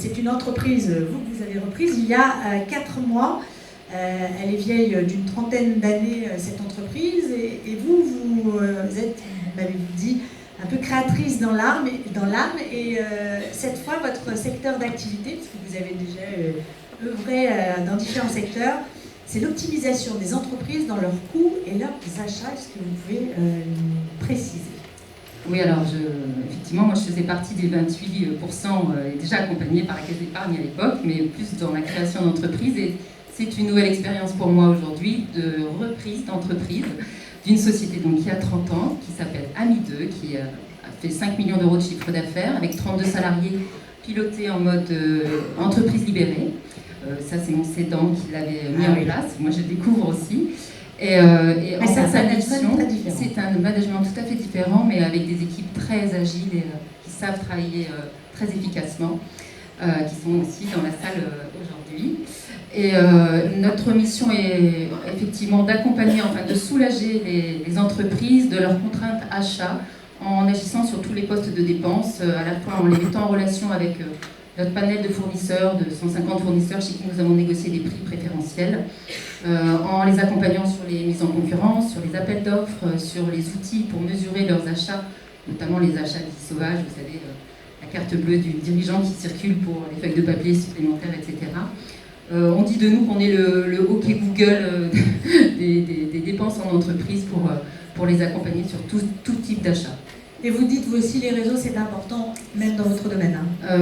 c'est une entreprise, vous, que vous avez reprise il y a 4 mois. Elle est vieille d'une 30aine d'années, cette entreprise. Et vous êtes, vous m'avez dit, un peu créatrice dans l'âme. Et cette fois, votre secteur d'activité, parce que vous avez déjà œuvré dans différents secteurs, c'est l'optimisation des entreprises dans leurs coûts et leurs achats. Est-ce que vous pouvez préciser? Oui, alors effectivement, moi je faisais partie des 28% déjà accompagnés par la Caisse d'épargne à l'époque, mais plus dans la création d'entreprises. Et c'est une nouvelle expérience pour moi aujourd'hui de reprise d'entreprise d'une société donc, qui a 30 ans, qui s'appelle Ami2, qui a fait 5 millions d'euros de chiffre d'affaires avec 32 salariés pilotés en mode entreprise libérée. Ça, c'est mon cédant qui l'avait mis en place. Moi, je le découvre aussi. Et en fait, c'est un management tout à fait différent, mais avec des équipes très agiles et qui savent travailler très efficacement, qui sont aussi dans la salle aujourd'hui. Et notre mission est effectivement d'accompagner, enfin de soulager les entreprises de leurs contraintes achats en agissant sur tous les postes de dépenses, à la fois en les mettant en relation avec notre panel de fournisseurs, de 150 fournisseurs chez qui nous avons négocié des prix préférentiels, en les accompagnant sur les mises en concurrence, sur les appels d'offres, sur les outils pour mesurer leurs achats, notamment les achats dits sauvages, vous savez, la carte bleue du dirigeant qui circule pour les feuilles de papier supplémentaires, etc. On dit de nous qu'on est le hockey Google des dépenses en entreprise pour les accompagner sur tout type d'achat. Et vous dites, vous aussi, les réseaux, c'est important, même dans votre domaine.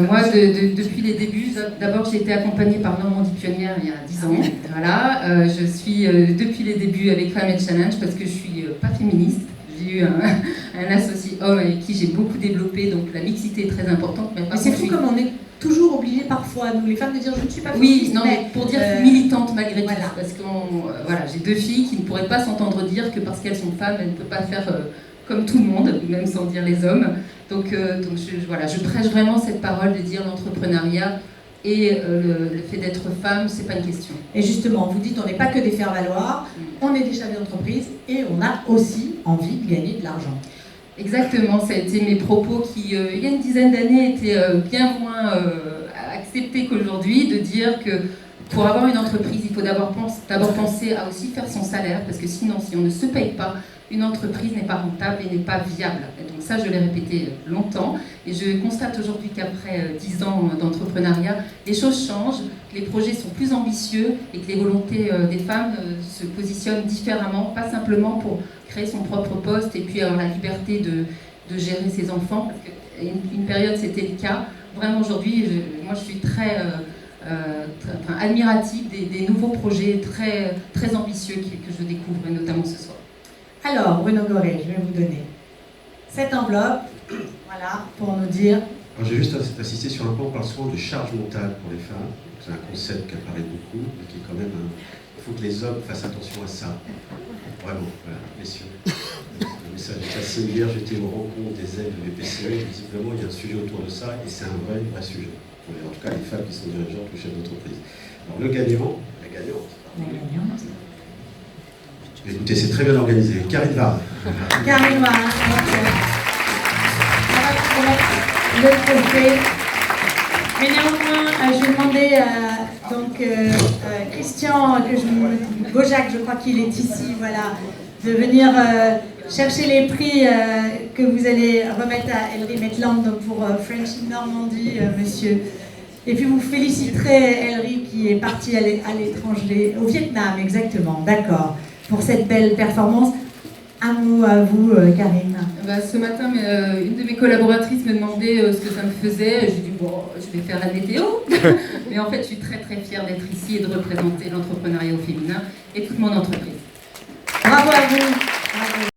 Moi, depuis les débuts, d'abord, j'ai été accompagnée par Normandie Pionnière il y a 10 ans. Voilà, je suis depuis les débuts avec Climate Challenge parce que je suis pas féministe. J'ai eu un associé homme avec qui j'ai beaucoup développé, donc la mixité est très importante. Mais c'est fou comme on est toujours obligé parfois, nous les femmes, de dire je ne suis pas féministe. Oui, non, mais pour dire militante malgré tout. Parce que j'ai 2 filles qui ne pourraient pas s'entendre dire que parce qu'elles sont femmes, elles ne peuvent pas faire comme tout le monde, même sans dire les hommes. Donc je prêche vraiment cette parole de dire l'entrepreneuriat et le fait d'être femme, c'est pas une question. Et justement, vous dites on n'est pas que des faire-valoir, on est des chefs d'entreprise et on a aussi envie de gagner de l'argent. Exactement, ça a été mes propos qui, il y a une dizaine d'années, étaient bien moins acceptés qu'aujourd'hui, de dire que pour avoir une entreprise, il faut d'abord penser à aussi faire son salaire, parce que sinon, si on ne se paye pas, une entreprise n'est pas rentable et n'est pas viable. Et donc ça, je l'ai répété longtemps, et je constate aujourd'hui qu'après 10 ans d'entrepreneuriat, les choses changent, que les projets sont plus ambitieux et que les volontés des femmes se positionnent différemment, pas simplement pour créer son propre poste et puis avoir la liberté de gérer ses enfants, parce qu'une période c'était le cas. Vraiment aujourd'hui, moi je suis très admirative des nouveaux projets très, très ambitieux que je découvre, notamment ce soir. Alors, Bruno Goré, je vais vous donner cette enveloppe, voilà, pour nous dire... Alors, j'ai juste insisté sur un point, on parle souvent de charge mentale pour les femmes. C'est un concept qui apparaît beaucoup, mais qui est quand même il faut que les hommes fassent attention à ça. Vraiment, voilà, messieurs. Le message est passé hier, j'étais aux rencontres des aides de BPCE, visiblement il y a un sujet autour de ça, et c'est un vrai sujet. En tout cas, les femmes qui sont dirigeantes ou chefs d'entreprise. Alors, le gagnant, la gagnante. Écoutez, c'est très bien organisé. Karine Var. Karine Var. Le trophée. Mais néanmoins, je vais demander à Christian Bojac, je crois qu'il est ici, voilà, de venir chercher les prix que vous allez remettre à Ellery Maitland pour French Normandie, monsieur. Et puis vous féliciterez Ellery qui est partie à l'étranger, au Vietnam exactement, d'accord, pour cette belle performance. Un mot à vous, Karine. Ce matin, une de mes collaboratrices me demandait ce que ça me faisait. J'ai dit, bon, je vais faire la météo. Mais en fait, je suis très très fière d'être ici et de représenter l'entrepreneuriat au féminin et toute mon entreprise. Bravo à vous. Bravo.